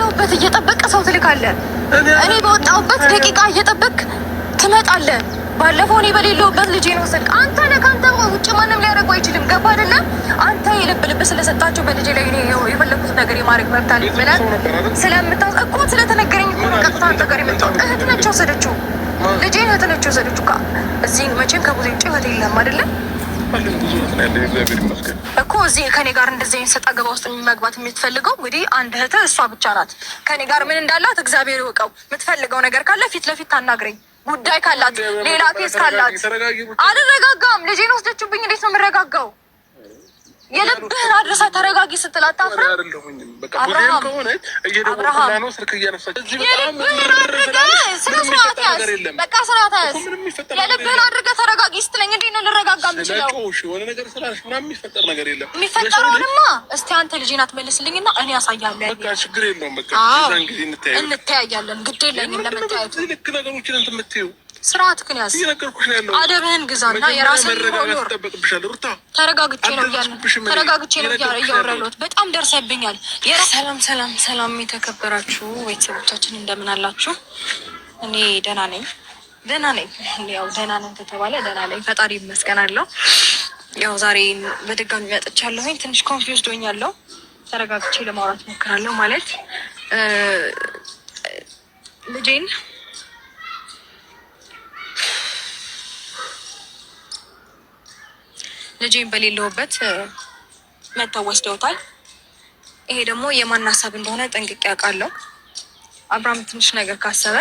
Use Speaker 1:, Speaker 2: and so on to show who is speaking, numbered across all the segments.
Speaker 1: በሌለውበት እየጠበቀ ሰው ትልካለህ። እኔ በወጣሁበት ደቂቃ እየጠበቅ ትመጣለህ። ባለፈው እኔ በሌለውበት ልጄ ነው ወሰድክ። አንተ ነህ ከአንተ ውጭ ማንም ሊያደርገው አይችልም። ገባ አይደለ? አንተ የልብ ስለሰጣቸው በልጄ ላይ የፈለኩት ነገር የማድረግ መብት አለኝ ብለህ ስለምታውቅ እኮ ስለተነገረኝ እኮ ነው ቀጥታ አንተ ጋር የመጣሁት። እህት ነች ወሰደችው፣ ልጄን እህት ነች ወሰደችው። እዚህ መቼም ከብዙ ውጭ እህት የለም አይደለ እኮ። እዚህ ከኔ ጋር እንደዚህ አይነት ሰጣ ገባ ውስጥ መግባት የምትፈልገው እንግዲህ አንድ እህት እሷ ብቻ ናት። ከኔ ጋር ምን እንዳላት እግዚአብሔር ይወቀው። የምትፈልገው ነገር ካለ ፊት ለፊት ታናግረኝ። ጉዳይ ካላት ሌላ ኬስ ካላት አልረጋጋም። ልጄን ወስደችብኝ። እንዴት ነው የምረጋጋው? የልብህን አድረሳ ተረጋጊ ስትል አታፍርም? አብርሃም ስርዓት ያዝ፣ በቃ ስርዓት ያዝ። የልብህን አድርገህ ተረጋጊ ስትለኝ እንዴት ነው ልረጋጋ የምችለው? የሚፈጠረውንማ እስቲ አንተ ልጄን አትመልስልኝና እኔ ያሳያለሁ። እንተያያለን። ግድ የለኝም ለመተያየቱ። ስርዓት ግን ያዝ፣ አደብህን ግዛና የራስህን ሆኖር። ተረጋግቼ ነው እያወራሁት። በጣም ደርሰብኛል። ሰላም የተከበራችሁ ቤተሰቦቻችን እንደምን አላችሁ? እኔ ደህና ነኝ። ያው ደህና ነን ከተባለ ደህና ነኝ፣ ፈጣሪ ይመስገናለሁ። ያው ዛሬ በድጋሚ መጥቻለሁኝ። ትንሽ ኮንፊውዝድ ሆኛለሁ። ተረጋግቼ ለማውራት ሞክራለሁ። ማለት ልጄን በሌለውበት መተው ወስደውታል። ይሄ ደግሞ የማን ሀሳብ እንደሆነ ጠንቅቄ አውቃለሁ። አብርሃም ትንሽ ነገር ካሰበ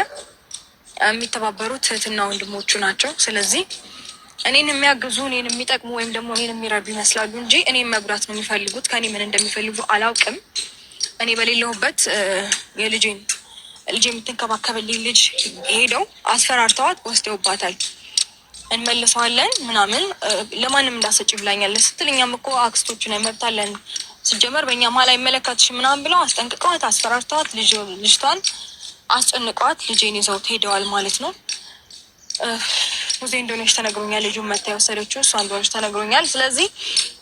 Speaker 1: የሚተባበሩት እህትና ወንድሞቹ ናቸው። ስለዚህ እኔን የሚያግዙ እኔን የሚጠቅሙ ወይም ደግሞ እኔን የሚረዱ ይመስላሉ እንጂ እኔን መጉዳት ነው የሚፈልጉት። ከኔ ምን እንደሚፈልጉ አላውቅም። እኔ በሌለውበት ልጄ የምትንከባከብልኝ ልጅ ሄደው አስፈራርተዋት ወስደውባታል። እንመልሰዋለን ምናምን ለማንም እንዳሰጭ ብላኛለች ስትል እኛም እኮ አክስቶቹ ነን መብት አለን ሲጀመር በእኛ መሀል አይመለከትሽም ምናምን ብለው አስጠንቅቀዋት አስፈራርተዋት ልጅቷን አስጨንቀዋት ልጄን ይዘውት ሄደዋል ማለት ነው። ሙዜ እንደሆነች ተነግሮኛል። ልጁን መታ የወሰደችው እሷ እንደሆነች ተነግሮኛል። ስለዚህ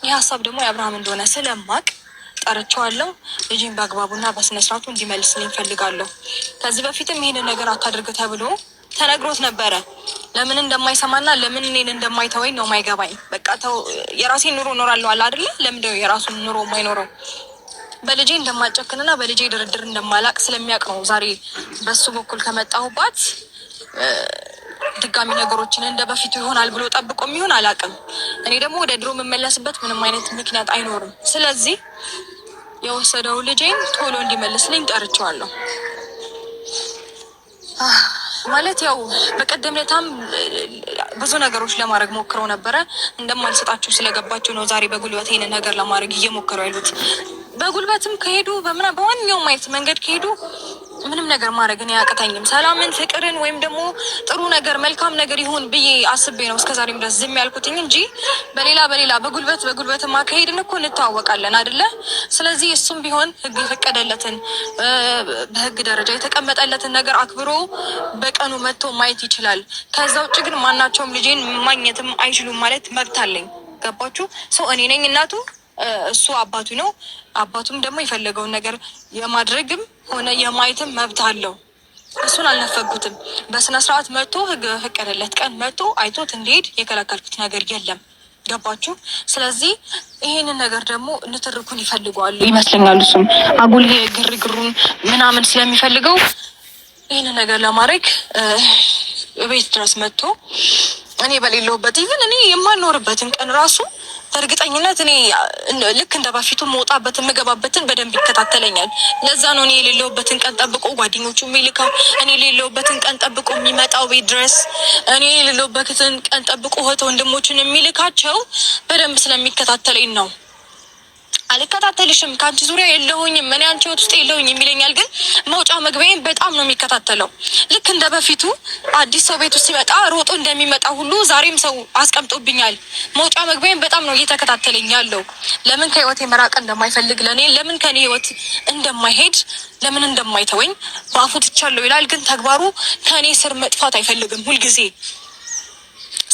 Speaker 1: ይህ ሀሳብ ደግሞ የአብርሃም እንደሆነ ስለማቅ ጠርቼዋለሁ። ልጄን በአግባቡና በስነስርዓቱ እንዲመልስልኝ እፈልጋለሁ። ከዚህ በፊትም ይሄንን ነገር አታድርግ ተብሎ ተነግሮት ነበረ። ለምን እንደማይሰማና ለምን እኔን እንደማይተወኝ ነው ማይገባኝ። በቃ ተው የራሴን ኑሮ እኖራለሁ አለ አይደለ? ለምንድነው የራሱን ኑሮ የማይኖረው? በልጄ እንደማጨክንና በልጄ ድርድር እንደማላቅ ስለሚያውቅ ነው ዛሬ በሱ በኩል ከመጣሁባት ድጋሚ ነገሮችን እንደ በፊቱ ይሆናል ብሎ ጠብቆ የሚሆን አላውቅም። እኔ ደግሞ ወደ ድሮ የምመለስበት ምንም አይነት ምክንያት አይኖርም። ስለዚህ የወሰደው ልጄን ቶሎ እንዲመልስልኝ ጠርቼዋለሁ። ማለት ያው በቀደም ለታም ብዙ ነገሮች ለማድረግ ሞክረው ነበረ። እንደማልሰጣቸው ስለገባቸው ነው ዛሬ በጉልበት ይሄንን ነገር ለማድረግ እየሞከሩ ያሉት። በጉልበትም ከሄዱ በማንኛውም አይነት መንገድ ከሄዱ ምንም ነገር ማድረግ እኔ አያቅተኝም። ሰላምን፣ ፍቅርን ወይም ደግሞ ጥሩ ነገር መልካም ነገር ይሁን ብዬ አስቤ ነው እስከዛሬም ድረስ ዝም ያልኩትኝ እንጂ በሌላ በጉልበትማ ከሄድን እኮ እንተዋወቃለን አይደለ? ስለዚህ እሱም ቢሆን ህግ የፈቀደለትን በህግ ደረጃ የተቀመጠለትን ነገር አክብሮ በቀኑ መጥቶ ማየት ይችላል። ከዛ ውጭ ግን ማናቸውም ልጄን ማግኘትም አይችሉም ማለት መብት አለኝ። ገባችሁ? ሰው እኔ ነኝ እናቱ፣ እሱ አባቱ ነው። አባቱም ደግሞ የፈለገውን ነገር የማድረግም ሆነ የማየትም መብት አለው። እሱን አልነፈጉትም። በስነ ስርዓት መጥቶ ህግ በፈቀደለት ቀን መጥቶ አይቶት እንዲሄድ የከለከልኩት ነገር የለም። ገባችሁ? ስለዚህ ይሄንን ነገር ደግሞ ንትርኩን ይፈልገዋል ይመስለኛል። እሱም አጉል ግርግሩን ምናምን ስለሚፈልገው ይህንን ነገር ለማድረግ ቤት ድረስ መጥቶ እኔ በሌለውበት ይህን እኔ የማልኖርበትን ቀን ራሱ በእርግጠኝነት እኔ ልክ እንደ በፊቱ መውጣበትን መገባበትን በደንብ ይከታተለኛል። ለዛ ነው እኔ የሌለውበትን ቀን ጠብቆ ጓደኞቹ የሚልካው፣ እኔ የሌለውበትን ቀን ጠብቆ የሚመጣው ቤት ድረስ፣ እኔ የሌለውበትን ቀን ጠብቆ እህት ወንድሞችን የሚልካቸው በደንብ ስለሚከታተለኝ ነው። አልከታተልሽም፣ ከአንቺ ዙሪያ የለሁኝም፣ እኔ አንቺ ህይወት ውስጥ የለሁኝም ይለኛል። ግን መውጫ መግቢያዬን በጣም ነው የሚከታተለው። ልክ እንደ በፊቱ አዲስ ሰው ቤት ውስጥ ሲመጣ ሮጦ እንደሚመጣ ሁሉ ዛሬም ሰው አስቀምጦብኛል። መውጫ መግቢያዬን በጣም ነው እየተከታተለኝ ያለው። ለምን ከህይወቴ መራቅ እንደማይፈልግ ለእኔ ለምን ከኔ ህይወት እንደማይሄድ ለምን እንደማይተወኝ በአፉ ትቻለሁ ይላል። ግን ተግባሩ ከእኔ ስር መጥፋት አይፈልግም ሁልጊዜ።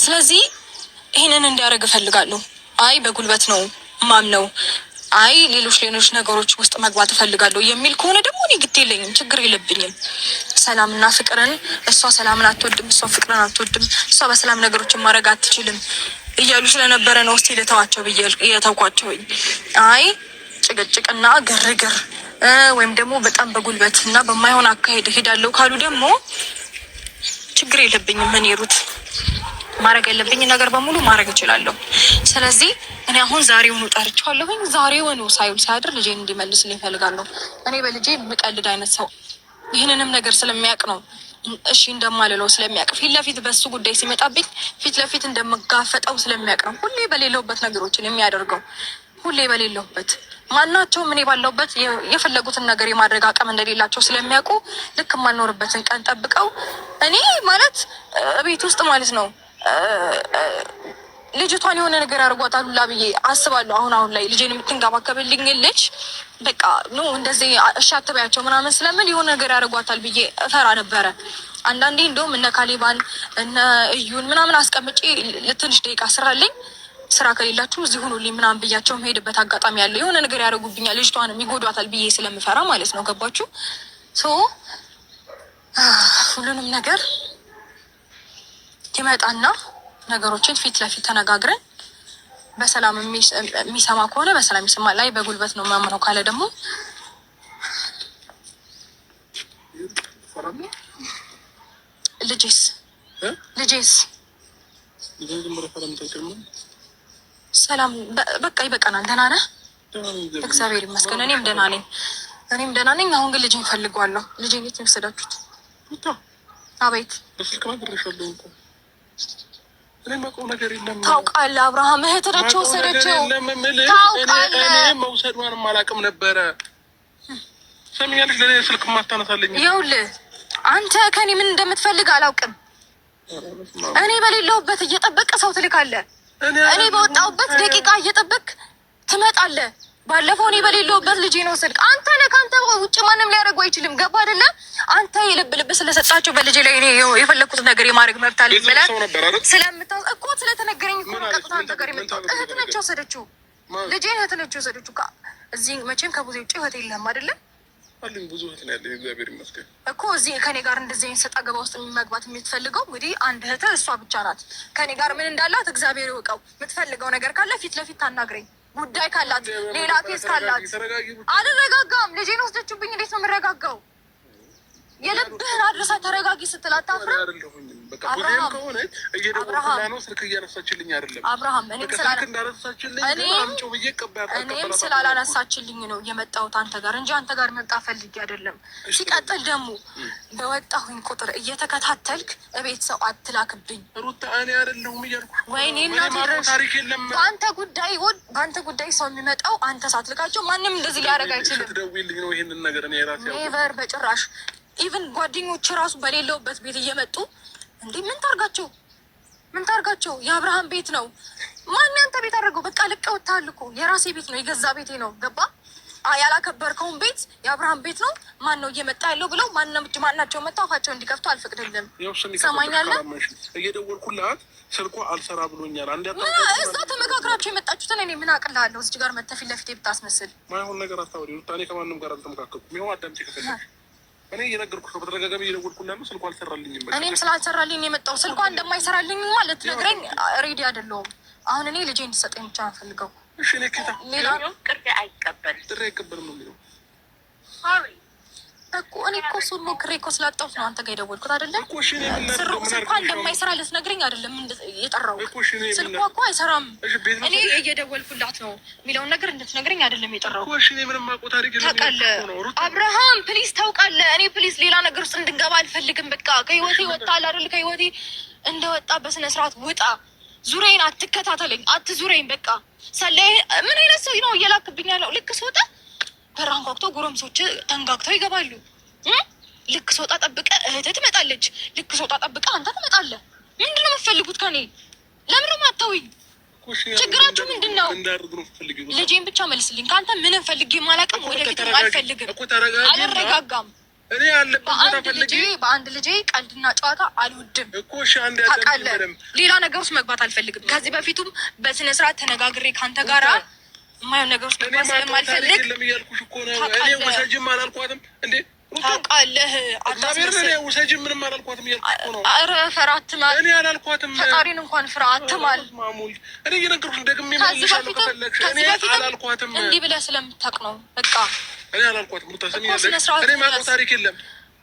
Speaker 1: ስለዚህ ይህንን እንዲያደርግ እፈልጋለሁ። አይ በጉልበት ነው ማምነው አይ ሌሎች ነገሮች ውስጥ መግባት እፈልጋለሁ የሚል ከሆነ ደግሞ እኔ ግድ የለኝም፣ ችግር የለብኝም። ሰላምና ፍቅርን እሷ ሰላምን አትወድም፣ እሷ ፍቅርን አትወድም፣ እሷ በሰላም ነገሮችን ማድረግ አትችልም እያሉ ስለነበረ ነው እስቲ ልተዋቸው ብዬ የተውኳቸው። አይ ጭቅጭቅና ግርግር ወይም ደግሞ በጣም በጉልበት እና በማይሆን አካሄድ ሄዳለሁ ካሉ ደግሞ ችግር የለብኝም። እኔ ሩት ማድረግ ያለብኝ ነገር በሙሉ ማድረግ እችላለሁ። ስለዚህ እኔ አሁን ዛሬውኑ ጠርቼዋለሁኝ። ዛሬውኑ ሳይውል ሳያድር ልጄን እንዲመልስልኝ እፈልጋለሁ። እኔ በልጄ የምቀልድ አይነት ሰው ይህንንም ነገር ስለሚያውቅ ነው እሺ እንደማልለው ስለሚያውቅ ፊት ለፊት በሱ ጉዳይ ሲመጣብኝ ፊት ለፊት እንደምጋፈጠው ስለሚያውቅ ነው ሁሌ በሌለውበት ነገሮችን የሚያደርገው። ሁሌ በሌለውበት ማናቸውም እኔ ባለውበት የፈለጉትን ነገር የማድረግ አቅም እንደሌላቸው ስለሚያውቁ ልክ የማልኖርበትን ቀን ጠብቀው እኔ ማለት ቤት ውስጥ ማለት ነው ልጅቷን የሆነ ነገር አድርጓታል ሁላ ብዬ አስባለሁ። አሁን ላይ ልጄን የምትንከባከብልኝ ልጅ በቃ ኖ እንደዚህ እሺ አትበያቸው ምናምን ስለምን የሆነ ነገር ያደርጓታል ብዬ እፈራ ነበረ። አንዳንዴ እንደውም እነ ካሌባን እነ እዩን ምናምን አስቀምጬ ለትንሽ ደቂቃ ስራልኝ ስራ ከሌላችሁ እዚህ ሁኑልኝ ምናምን ብያቸው መሄድበት አጋጣሚ ያለ የሆነ ነገር ያደርጉብኛል ልጅቷን የሚጎዷታል ብዬ ስለምፈራ ማለት ነው። ገባችሁ? ሁሉንም ነገር ይመጣና ነገሮችን ፊት ለፊት ተነጋግረን በሰላም የሚሰማ ከሆነ በሰላም ይሰማ፣ ላይ በጉልበት ነው ማምነው ካለ ደግሞ ልጄስ ሰላም በቃ ይበቃናል። ደህና ነህ? እግዚአብሔር ይመስገን። እኔም ደህና ነኝ። አሁን ግን ልጄን ፈልገዋለሁ። ልጄን የት ነው የወሰዳችሁት? አቤት ታውቃለህ አብርሃም፣ እህት ነች ወሰደችው። ታውቃለህ
Speaker 2: መውሰዷንም አላውቅም ነበረ። ሰሚኛለሽ? ለእኔ ስልክ ማታነሳለኝ።
Speaker 1: ይኸውልህ አንተ ከኔ ምን እንደምትፈልግ አላውቅም። እኔ በሌለሁበት እየጠበቅ ሰው ትልካለህ። እኔ በወጣሁበት ደቂቃ እየጠበቅ ትመጣለህ። ባለፈው እኔ በሌለሁበት ልጄ ነው ስልክ አንተ ነህ። ከአንተ ውጭ ማንም ሊያደርጉ አይችልም። ገባ አይደለ? አንተ የልብ ስለሰጣቸው በልጄ ላይ እኔ የፈለኩት ነገር የማድረግ መብት አለኝ ብለህ ስለምታውቅ እኮ ስለተነገረኝ እኮ ነው ቀጥታ አንተ ጋር የመጣሁት። እህት ነች የወሰደችው፣ ልጄን እህት ነች የወሰደችው። እዚህ መቼም ከብዙ ውጭ እህት የለህም አይደለም?
Speaker 2: አለኝ ብዙ እህት ነው ያለኝ፣ እግዚአብሔር ይመስገን
Speaker 1: እኮ። እዚህ ከኔ ጋር እንደዚህ አይነት ሰጣ ገባ ውስጥ መግባት የምትፈልገው እንግዲህ አንድ እህት እሷ ብቻ ናት። ከኔ ጋር ምን እንዳላት እግዚአብሔር ይወቀው። የምትፈልገው ነገር ካለ ፊት ለፊት ታናግረኝ። ጉዳይ ካላት ሌላ ኬስ ካላት አልረጋጋም። ልጄን ወስደችብኝ። እንዴት ነው የምረጋጋው? የልብህን አድረሳ ተረጋጊ ስትል አታፍርም? አብርሃም እኔም ስላላነሳችልኝ ነው የመጣሁት አንተ ጋር እንጂ አንተ ጋር መምጣት ፈልጌ አይደለም። ሲቀጥል ደግሞ በወጣሁኝ ቁጥር እየተከታተልክ እቤት ሰው አትላክብኝ። ወይኔ በአንተ ጉዳይ ሰው የሚመጣው አንተ ሳትልካቸው ማንም እንደዚህ ሊያደርግ አይችልም። ኔቨር በጭራሽ። ኢቨን ጓደኞች ራሱ በሌለውበት ቤት እየመጡ እንዴ ምን ታርጋቸው? የአብርሃም ቤት ነው። ማን ያንተ ቤት አድርገው? በቃ ልቀውታል እኮ የራሴ ቤት ነው፣ የገዛ ቤቴ ነው። ገባ? ያላከበርከውን ቤት የአብርሃም ቤት ነው። ማን ነው እየመጣ ያለው ብለው ማናቸው መጣ አፋቸው እንዲከፍቱ አልፈቅድልም። ሰማኛለህ?
Speaker 2: እየደወልኩላት ስልኳ አልሰራ ብሎኛል።
Speaker 1: እዛ ተመካክራችሁ የመጣችሁትን እኔ ምን አቅልሃለሁ? እዚህ ጋር መተህ ፊት ለፊት ብታስመስል
Speaker 2: ማይሆን ነገር አታወሪ። እኔ ከማንም ጋር አልተመካከልኩም። ይኸው አዳምጪ ከፈለግሽ እኔ እየነገርኩሽ ነው። በተደጋጋሚ እየደወልኩላት ስልኳ አልሰራልኝም።
Speaker 1: እኔም ስላልሰራልኝ የመጣው ስልኳ እንደማይሰራልኝ ማለት ነግረኝ ሬዲ አይደለሁም። አሁን እኔ ልጄ እንድትሰጠኝ ብቻ ነው ፈልገው።
Speaker 2: እሺ እኔ ኬታ
Speaker 1: ሌላ
Speaker 3: ቅርብ አይቀበልም
Speaker 2: ጥሪ አይቀበልም ነው የሚለው
Speaker 1: እኮ። እኔ እኮ እሱን ሞክሬ እኮ ስላጣሁት ነው አንተ ጋር የደወልኩት አይደለም። ስልኳ እንደማይሰራ ልትነግረኝ አይደለም የጠራሁት። ስልኳ እኮ አይሰራም። እኔ እየደወልኩላት ነው የሚለውን ነገር እንድትነግረኝ አይደለም የጠራሁት። ታውቃለህ አብርሃም ፕሊዝ፣ ታውቃለህ እኔ ፕሊዝ ሌላ ነገር ውስጥ እንድንገባ አልፈልግም። በቃ ከህይወቴ ወጣል አይደል? ከህይወቴ እንደወጣ በስነ ስርዓት ውጣ። ዙሬን አትከታተለኝ፣ አትዙሬኝ። በቃ ሰላይ ምን አይነት ሰው ነው እየላክብኝ ያለው? ልክ ስወጣ በራን ኳክቶ ጎረምሶች ተንጋግተው ይገባሉ። ልክ ስወጣ ጠብቀ እህትህ ትመጣለች። ልክ ስወጣ ጠብቀ አንተ ትመጣለህ። ምንድን ነው የምትፈልጉት ከኔ? ለምን ነው የማታውኝ? ችግራችሁ ምንድን ነው? ልጄን ብቻ መልስልኝ። ከአንተ ምንም ፈልጌ ማላውቅም፣ ወደፊት አልፈልግም። አልረጋጋም። በአንድ ልጄ ቀልድና ጨዋታ አልወድም። ታውቃለህ፣ ሌላ ነገር ውስጥ መግባት አልፈልግም። ከዚህ በፊቱም በስነ ስርዓት ተነጋግሬ ከአንተ ጋራ የማይሆን ነገሮች ስለማልፈልግ
Speaker 2: የለም እያልኩሽ እኮ ነው። እኔ ውሰጂም አላልኳትም እንዴ
Speaker 1: ታውቃለህ።
Speaker 2: ውሰጂ ምንም አላልኳትም እያልኩሽ እኮ ነው።
Speaker 1: ኧረ ፈራ አትማል።
Speaker 2: እኔ አላልኳትም።
Speaker 1: ፈጣሪን እንኳን ፍራ አትማል።
Speaker 2: እኔ እየነገርኩሽ ደግሜ እመልስሻለሁ ከፈለግሽ። እኔ አላልኳትም።
Speaker 1: እንዲህ ብለህ ስለምታውቅ ነው በቃ።
Speaker 2: እኔ አላልኳትም። እኔ የማውቀው ታሪክ የለም።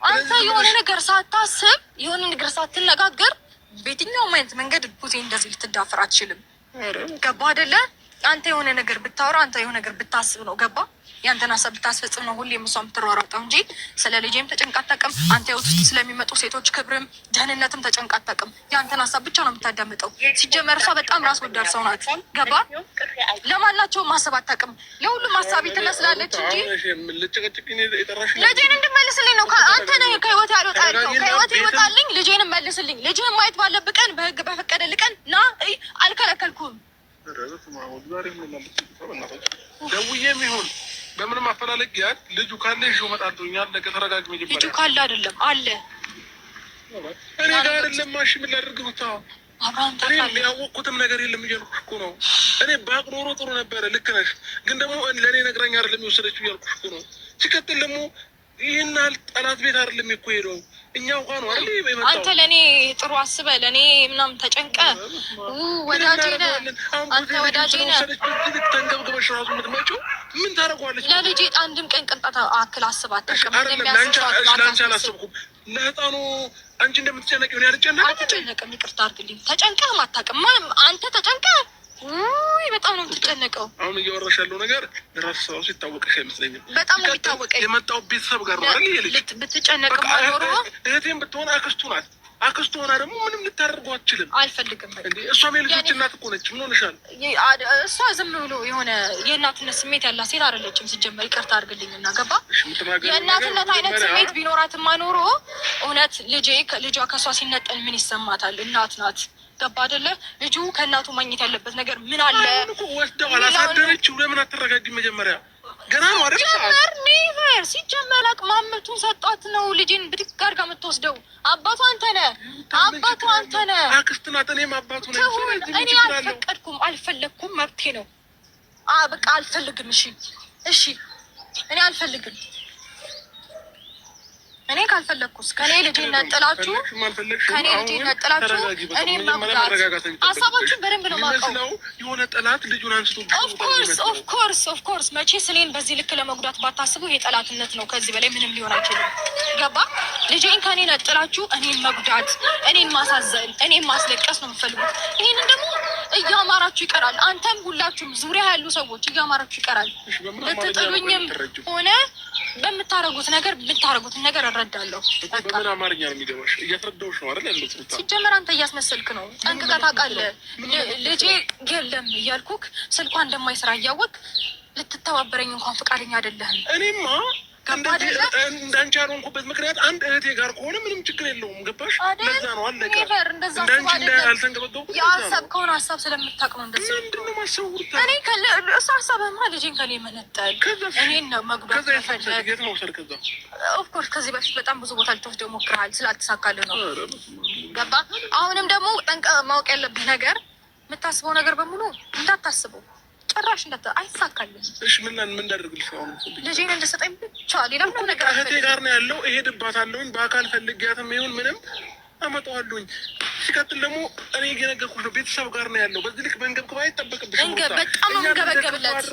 Speaker 1: አንተ የሆነ ነገር ሳታስብ የሆነ ነገር ሳትነጋገር በየትኛውም አይነት መንገድ ቡዜ እንደዚህ ልትዳፈር አትችልም። ገባ አይደለ? አንተ የሆነ ነገር ብታወራ አንተ የሆነ ነገር ብታስብ ነው ገባ? ያንተን ሀሳብ ብታስፈጽም ነው ሁሌም እሷ የምትሯሯጠው እንጂ ስለ ልጄም ተጨንቃ አታውቅም። አንተ ውስጥ ስለሚመጡ ሴቶች ክብርም ደህንነትም ተጨንቃ አታውቅም። ያንተን ሀሳብ ብቻ ነው የምታዳምጠው። ሲጀመር እሷ በጣም ራስ ወዳድ ሰው ናት። ገባ? ለማናቸውም ማሰብ አታውቅም። ለሁሉም ሀሳቢ ትመስላለች እንጂ ልጄን እንድመልስልኝ ነው። አንተ ነህ ከህይወት ያልወጣ ያልከው። ከህይወት ይወጣልኝ፣ ልጄንም መልስልኝ። ልጅህን ማየት ባለብህ ቀን በህግ በፈቀደልህ ቀን ና። አልከለከልኩም።
Speaker 2: ደውዬም ይሁን በምንም አፈላለግ ያት ልጁ ካለ ይዤው እመጣለሁ። ያለቀ ተረጋግ። መጀመሪያ
Speaker 1: ልጁ ካለ አይደለም አለ
Speaker 2: እኔ ጋር አይደለም። ማሽ ምን ላድርግ ነው? ታው እኔ ያወቅኩትም ነገር የለም እያልኩሽ እኮ ነው። እኔ ባቅ ኖሮ ጥሩ ነበረ። ልክ ነሽ፣ ግን ደግሞ ለእኔ ነግራኝ አይደለም የወሰደችው እያልኩሽ እኮ ነው። ሲቀጥል ደግሞ ይህን ያህል ጠላት ቤት አይደለም እኮ ሄደው እኛ እንኳ ነው አይደል የመጣው። አንተ
Speaker 1: ለእኔ ጥሩ አስበህ ለእኔ ምናምን ተጨንቀ ወዳጄ ነህ አንተ ወዳጄ ነህ።
Speaker 2: ተንገብግበሽ ራሱ የምትመጪው ምን ታደርገዋለች?
Speaker 1: ለልጄ አንድም ቀን ቅንጣት አክል አስባት
Speaker 2: ለአንቺ አላሰብኩም። ለህፃኑ አንቺ እንደምትጨነቅ ሆን ያልጨነቅ
Speaker 1: አትጨነቅም። ይቅርታ አድርግልኝ። ተጨንቀህም አታውቅም። አንተ ተጨንቀህ በጣም ነው የምትጨነቀው።
Speaker 2: አሁን እያወራሽ ያለው ነገር ለራሱ ሰው ሲታወቅሽ አይመስለኝም።
Speaker 1: በጣም ነው የሚታወቀኝ።
Speaker 2: የመጣው ቤተሰብ ጋር ነው አይደል? ይልሽ
Speaker 1: ብትጨነቅም ኖሮ
Speaker 2: እህቴም ብትሆን አክስቱ ናት። አክስቱ ሆና ደግሞ ምንም ልታደርገው አትችልም።
Speaker 1: አልፈልግም
Speaker 2: እንዴ እሷም የልጆች እናት እኮ ነች። ምን ሆነሻል?
Speaker 1: እሷ ዝም ብሎ የሆነ የእናትነት ስሜት ያላት ሴት አይደለችም። ሲጀመር ይቅርታ አድርግልኝና ገባ? የእናትነት አይነት ስሜት ቢኖራትማ ኖሮ እውነት ልጇ ከእሷ ሲነጠል ምን ይሰማታል? እናት ናት። ገባ አይደለ? ልጁ ከእናቱ ማግኘት ያለበት ነገር ምን አለ?
Speaker 2: ወስደው አላሳደረችው። ለምን አትረጋጊም? መጀመሪያ ገና ነው አይደል?
Speaker 1: ኔቨር ሲጀመር አቅማመቱን ሰጧት ነው ልጄን ብድግ አድርጋ የምትወስደው። አባቱ አንተ ነህ። አባቱ አንተ ነህ።
Speaker 2: አክስት ናት። እኔም አባቱ ነኝ።
Speaker 1: እኔ አልፈቀድኩም፣ አልፈለግኩም። መብቴ ነው። በቃ አልፈልግም። እሺ እኔ አልፈልግም። እኔ ካልፈለግኩስ ከኔ ልጄን ነጥላችሁ እኔ መብላት ሀሳባችሁን በደንብ ነው የማውቀው።
Speaker 2: የሆነ ጠላት ልጁን አንስቶ
Speaker 1: ኦፍኮርስ መቼስ እኔን በዚህ ልክ ለመጉዳት ባታስቡ ይሄ ጠላትነት ነው። ከዚህ በላይ ምንም ሊሆን አይችልም። ገባ? ልጄን ከኔ ነጥላችሁ እኔን መጉዳት፣ እኔን ማሳዘን፣ እኔን ማስለቀስ ነው የምፈልጉት። ይህንን ደግሞ እያማራችሁ ይቀራል። አንተም ሁላችሁም ዙሪያ ያሉ ሰዎች እያማራችሁ ይቀራል። ልትጥሉኝም ሆነ በምታረጉት ነገር የምታረጉትን ነገር እረዳለሁ።
Speaker 2: በምን አማርኛ ነው የሚገባሽ? እያስረዳሁሽ ነው አይደል ያለው።
Speaker 1: ሲጀመር አንተ እያስመሰልክ ነው። ጠንቅቀህ ታውቃለህ። ልጄ የለም እያልኩክ ስልኳ እንደማይሰራ እያወቅ ልትተባበረኝ እንኳን ፈቃደኛ አይደለህም።
Speaker 2: እኔማ እንዳንቺ ያልሆንኩበት ምክንያት አንድ እህቴ ጋር ከሆነ ምንም ችግር የለውም። ገባሽ? ለዛ ነው አለቀ። እንዳንቺ ያልተንገበገቡ
Speaker 1: ያሰብከውን ሀሳብ ስለምታውቅ ነው እንደዚህ።
Speaker 2: ምንድነው ማሰውርታ?
Speaker 1: እኔ እሱ ሀሳብማ ልጄን ከኔ መነጠል እኔን ነው መጉዳት ፈለግ።
Speaker 2: የት መውሰድ? ከዛ
Speaker 1: ኦፍኮርስ ከዚህ በፊት በጣም ብዙ ቦታ ልትወስደው ሞክረሃል፣ ስላልተሳካልህ ነው። ገባ? አሁንም ደግሞ ጠንቀህ ማወቅ ያለብህ ነገር የምታስበው ነገር በሙሉ እንዳታስበው ጭራሽ አይሳካልም።
Speaker 2: እሺ ምን እንዳደርግልሽ ነው?
Speaker 1: ልጄን እንድሰጠኝ ብቻ ሌላ ምንም ነገር
Speaker 2: እህቴ ጋር ነው ያለው። እሄድባታለሁኝ በአካል ፈልጊያትም ይሁን ምንም አመጣዋለሁኝ። ሲቀጥል ደግሞ እኔ እየነገርኩሽ ነው ቤተሰብ ጋር ነው ያለው። በዚህ ልክ መንገብገብ አይጠበቅብሽም።
Speaker 1: በጣም ነው የምንገበገብለት፣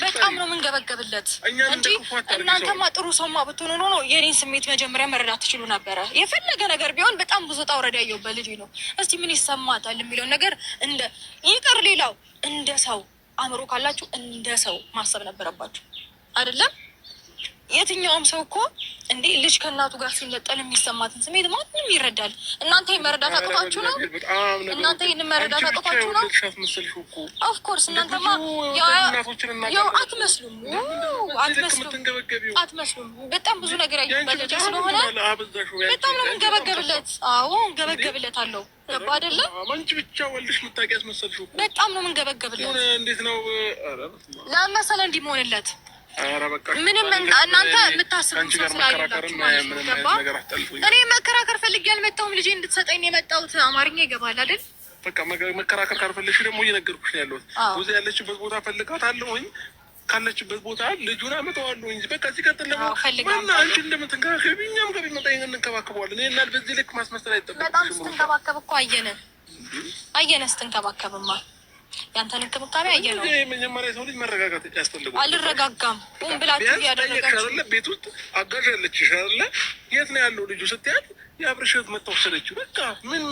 Speaker 1: በጣም ነው የምንገበገብለት እንጂ እናንተማ ጥሩ ሰውማ ብትሆኑ ኖሮ የኔን ስሜት መጀመሪያ መረዳት ትችሉ ነበረ። የፈለገ ነገር ቢሆን በጣም ብዙ ጣውረድ ወረዳ ያየው በልጅ ነው። እስቲ ምን ይሰማታል የሚለውን ነገር እንደ ይቅር ሌላው እንደ ሰው አእምሮ ካላችሁ እንደ ሰው ማሰብ ነበረባችሁ አይደለም? የትኛውም ሰው እኮ እንዴ ልጅ ከእናቱ ጋር ሲነጠል የሚሰማትን ስሜት ማንም ይረዳል። እናንተ መረዳት አቅቷችሁ ነው። እናንተ ይህን መረዳት አቅቷችሁ ነው። ኦፍኮርስ እናንተማ ያው አትመስሉም። በጣም ብዙ ነገር ያዩበት ልጅ ስለሆነ በጣም ነው የምንገበገብለት። አዎ እንገበገብለት አለው። ገባ አይደለም?
Speaker 2: አንቺ ብቻ ወልድሽ ምታውቂ ያስመሰልሽው እኮ
Speaker 1: በጣም ነው የምንገበገብለት።
Speaker 2: እንዴት ነው
Speaker 1: ለመሰለ እንዲህ መሆንለት ምንም እናንተ የምታስቡት ሰው ስላላችሁ ማለት ነው። ገባ? እኔ መከራከር ፈልጌ አልመጣሁም። ልጄ እንድትሰጠኝ የመጣሁት አማርኛ ይገባል አይደል?
Speaker 2: በቃ መከራከር ካልፈለግሽ ደግሞ እየነገርኩሽ ነው ያለሁት። ብዙ ያለችበት ቦታ ፈልጋታለሁኝ። ካለችበት ቦታ ልጁን አመጣዋለሁ እንጂ በቃ ሲቀጥል ደግሞ ማና አንቺ እንደምትንከባከቢ እኛም ከቢመጣ ይሄን እንከባከበዋለን። ይሄን አል በዚህ ልክ ማስመሰል አይጠበቅም።
Speaker 1: በጣም ስትንከባከብ እኮ አየነ ስትንከባከብማ ያንተን እንክብካቤ አየነው።
Speaker 2: መጀመሪያ ሰው ልጅ መረጋጋት ያስፈልጋል።
Speaker 1: አልረጋጋም። ብላችሁ ያደረጋችሁ
Speaker 2: ቤት ውስጥ አጋዥ ያለችሽ አይደለ? የት ነው ያለው ልጁ ስትያት የአብርሽት መተወሰደችው በቃ ምን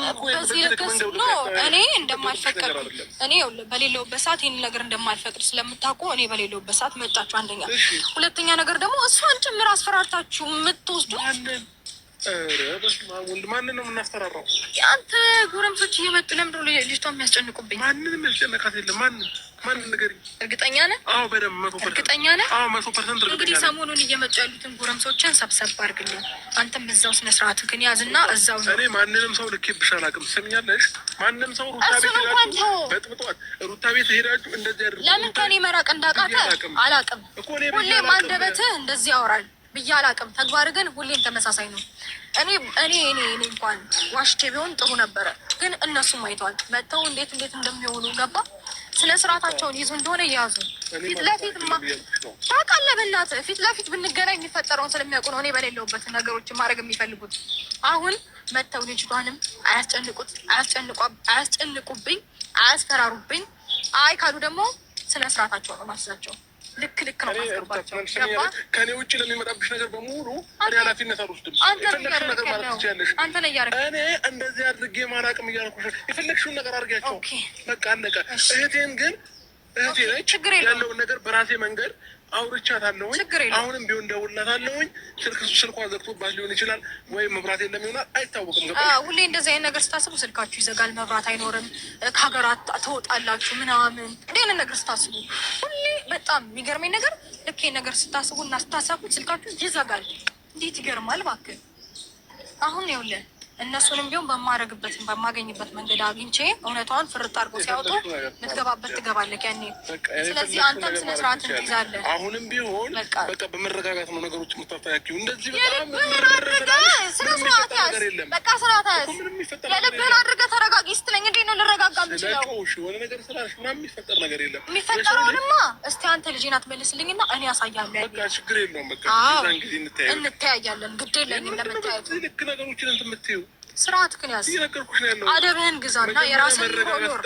Speaker 2: እኔ እንደማልፈቅድ እኔ በሌለውበት ሰዓት ይህን ነገር እንደማልፈቅድ ስለምታውቁ እኔ በሌለውበት ሰዓት መጣችሁ። አንደኛ፣ ሁለተኛ ነገር ደግሞ እሷን ጭምር አስፈራርታችሁ የምትወስዱ ማንን ነው የምናስፈራራው?
Speaker 1: አንተ ጎረምሶች እየመጡ ለምንድን ነው ልጅቷ የሚያስጨንቁብኝ?
Speaker 2: ማንንም ያስጨነቃት የለም። ማንን ንገሪኝ።
Speaker 1: እርግጠኛ ነህ?
Speaker 2: አዎ በደምብ 100%።
Speaker 1: እርግጠኛ ነህ?
Speaker 2: አዎ 100%።
Speaker 1: እንግዲህ ሰሞኑን እየመጡ ያሉትን ጎረምሶችን ሰብሰብ አድርግልኝ። አንተም እዛው ስነ ስርዓት ግን ያዝና እዛው ነው።
Speaker 2: እኔ ማንንም ሰው ልኬብሽ አላውቅም። ትሰሚኛለሽ? ማንም ሰው ሩታ ቤት ሄዳችሁ በጥብጧት፣ ሩታ ቤት ሄዳችሁ እንደዚህ ያደርጉ።
Speaker 1: ለምን ከኔ መራቅ እንዳቃተ አላውቅም። ሁሌም አንደበትህ እንደዚህ ያወራል ብዬ አላውቅም። ተግባር ግን ሁሌም ተመሳሳይ ነው። እኔ እንኳን ዋሽቼ ቢሆን ጥሩ ነበረ፣ ግን እነሱም አይተዋል። መጥተው እንዴት እንደሚሆኑ ገባ። ስነ ስርዓታቸውን ይዙ እንደሆነ እያያዙ ፊት ለፊት ታውቃለህ። በእናትህ ፊት ለፊት ብንገናኝ የሚፈጠረውን ስለሚያውቁ ነው እኔ በሌለውበት ነገሮችን ማድረግ የሚፈልጉት። አሁን መጥተው ልጅቷንም አያስጨንቁብኝ፣ አያስፈራሩብኝ። አይ ካሉ ደግሞ ስነ ስርዓታቸው ነው ማስዛቸው። ልክ ነው ማስገባቸው።
Speaker 2: ከኔ ውጭ ለሚመጣብሽ ነገር በሙሉ እኔ ኃላፊነት አልወስድም። የፈለግሽውን ነገር ማለት ትችያለሽ። እኔ እንደዚህ አድርጌ ማራቅም እያልኩሽ የፈለግሽውን ነገር አድርጊያቸው። በቃ አለቀ። እህቴን ግን እህቴ ነች ያለውን ነገር በራሴ መንገድ አውርቻታለሁኝ። አሁንም ቢሆን ደውልላታለሁኝ። ስልኳ ዘግቶባት ሊሆን ይችላል፣ ወይም መብራት የለም ይሆናል፣ አይታወቅም።
Speaker 1: ሁሌ እንደዚህ አይነት ነገር ስታስቡ ስልካችሁ ይዘጋል፣ መብራት አይኖርም፣ ከሀገራት ትወጣላችሁ ምናምን። እንዲህ አይነት ነገር ስታስቡ ሁሌ በጣም የሚገርመኝ ነገር ልክ ነገር ስታስቡ እና ስታሰቡት ስልካችሁ ይዘጋል። እንዴት ይገርማል እባክህ። አሁን ይኸውልህ እነሱንም ቢሆን በማገኝበት መንገድ አግኝቼ እውነቷን ፍርጥ አድርጎ ሲያወጡ ልትገባበት ትገባለህ ያኔ። ስለዚህ አንተም ስነ ስርዓት ትይዛለህ።
Speaker 2: አሁንም ቢሆን በቃ በመረጋጋት ነው ነገሮች የምታስተካክሉ። እንደዚህ በጣም
Speaker 1: ስነ ስርዓት ያዝ፣ በቃ ስርዓት ያዝ። የልብህን አድርገህ ተረጋጊ ስትለኝ እንዴት ነው ልረጋጋ የምችለው?
Speaker 2: የሆነ ነገር ስላልሽ ምናምን የሚፈጠር ነገር የለም።
Speaker 1: የሚፈጠረውንማ እስቲ አንተ ልጄን አትመልስልኝና እኔ ያሳያለሁ።
Speaker 2: በቃ ችግር የለውም። በቃ ዛን ጊዜ
Speaker 1: እንተያያለን። ግድ የለኝም ለመታየቱ።
Speaker 2: ልክ ነገሮችን እንትን የምትይው
Speaker 1: ስርዓት ግን ያዝ፣ አደብህን ግዛና የራስህን ኖር።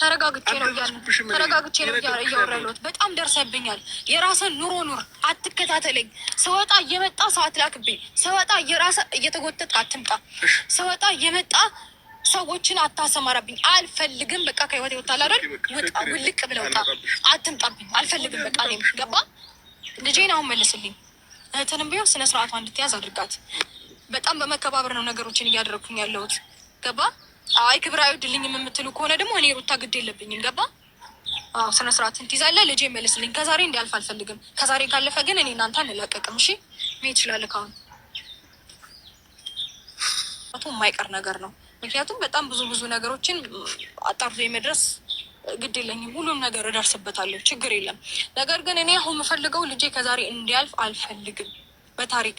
Speaker 1: ተረጋግቼ ነው እያወራ ያለሁት። በጣም ደርሰብኛል። የራስህን ኑሮ ኑር፣ አትከታተለኝ። ስወጣ እየመጣ ሰዓት ላክብኝ። ስወጣ የራስህ እየተጎተት አትምጣ። ስወጣ እየመጣ ሰዎችን አታሰማራብኝ። አልፈልግም። በቃ ከህይወት ይወጣል አይደል? ውጣ፣ ውልቅ ብለህ ውጣ። አትምጣብኝ። አልፈልግም። በቃ እኔም ገባ። ልጄን አሁን መልስልኝ። እህትንም ቢሆን ስነ ስርዓቷ እንድትያዝ አድርጋት። በጣም በመከባበር ነው ነገሮችን እያደረግኩኝ ያለሁት። ገባ? አይ ክብር አይወድልኝም የምትሉ ከሆነ ደግሞ እኔ ሩታ ግድ የለብኝም። ገባ? አዎ ስነ ስርዓትን ትይዛለህ። ልጄ መልስልኝ። ከዛሬ እንዲያልፍ አልፈልግም። ከዛሬ ካለፈ ግን እኔ እናንተ አንላቀቅም። እሺ መሄድ ትችላለህ። ካሁን የማይቀር ነገር ነው። ምክንያቱም በጣም ብዙ ነገሮችን አጣርቶ የመድረስ ግድ የለኝም። ሁሉም ነገር እደርስበታለሁ። ችግር የለም። ነገር ግን እኔ አሁን የምፈልገው ልጄ ከዛሬ እንዲያልፍ አልፈልግም። በታሪክ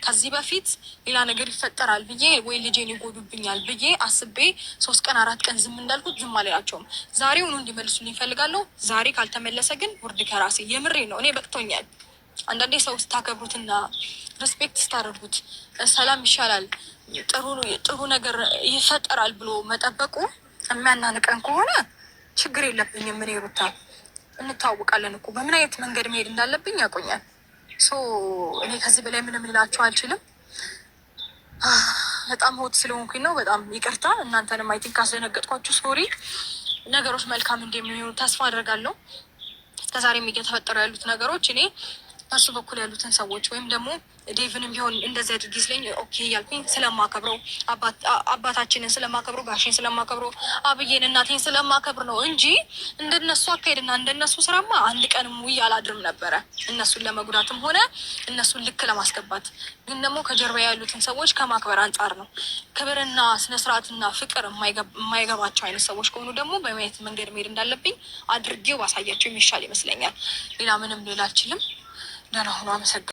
Speaker 1: ከዚህ በፊት ሌላ ነገር ይፈጠራል ብዬ ወይ ልጄን ይጎዱብኛል ብዬ አስቤ 3 ቀን 4 ቀን ዝም እንዳልኩት ዝም አልላቸውም። ዛሬውኑ እንዲመልሱልኝ እፈልጋለሁ። ዛሬ ካልተመለሰ ግን ውርድ ከራሴ። የምሬ ነው። እኔ በቅቶኛል። አንዳንዴ ሰው ስታከብሩትና ሪስፔክት ስታደርጉት ሰላም ይሻላል፣ ጥሩ ነገር ይፈጠራል ብሎ መጠበቁ የሚያናንቀን ከሆነ ችግር የለብኝም። እኔ ሩታ እንታወቃለን እኮ በምን አይነት መንገድ መሄድ እንዳለብኝ ያቆኛል። እኔ ከዚህ በላይ ምንም ልላችሁ አልችልም። በጣም ሆት ስለሆንኩኝ ነው። በጣም ይቅርታ። እናንተንም አይ ቲንክ ካስደነገጥኳችሁ ሶሪ። ነገሮች መልካም እንደሚሆኑ ተስፋ አደርጋለሁ። እስከዛሬም እየተፈጠሩ ያሉት ነገሮች እኔ በሱ በኩል ያሉትን ሰዎች ወይም ደግሞ ዴቭንም ቢሆን እንደዚህ አድርጊ ስለኝ ኦኬ እያልኩኝ ስለማከብረው አባታችንን ስለማከብረው ጋሼን ስለማከብረው አብዬን እናቴን ስለማከብር ነው እንጂ እንደነሱ አካሄድና እንደነሱ ስራማ አንድ ቀንም ውይ አላድርም ነበረ። እነሱን ለመጉዳትም ሆነ እነሱን ልክ ለማስገባት ግን ደግሞ ከጀርባ ያሉትን ሰዎች ከማክበር አንጻር ነው። ክብርና ስነስርዓትና ፍቅር የማይገባቸው አይነት ሰዎች ከሆኑ ደግሞ በማየት መንገድ መሄድ እንዳለብኝ አድርጌው ባሳያቸው የሚሻል ይመስለኛል። ሌላ ምንም ልል አልችልም። ደህና ሁኑ። አመሰግናለሁ።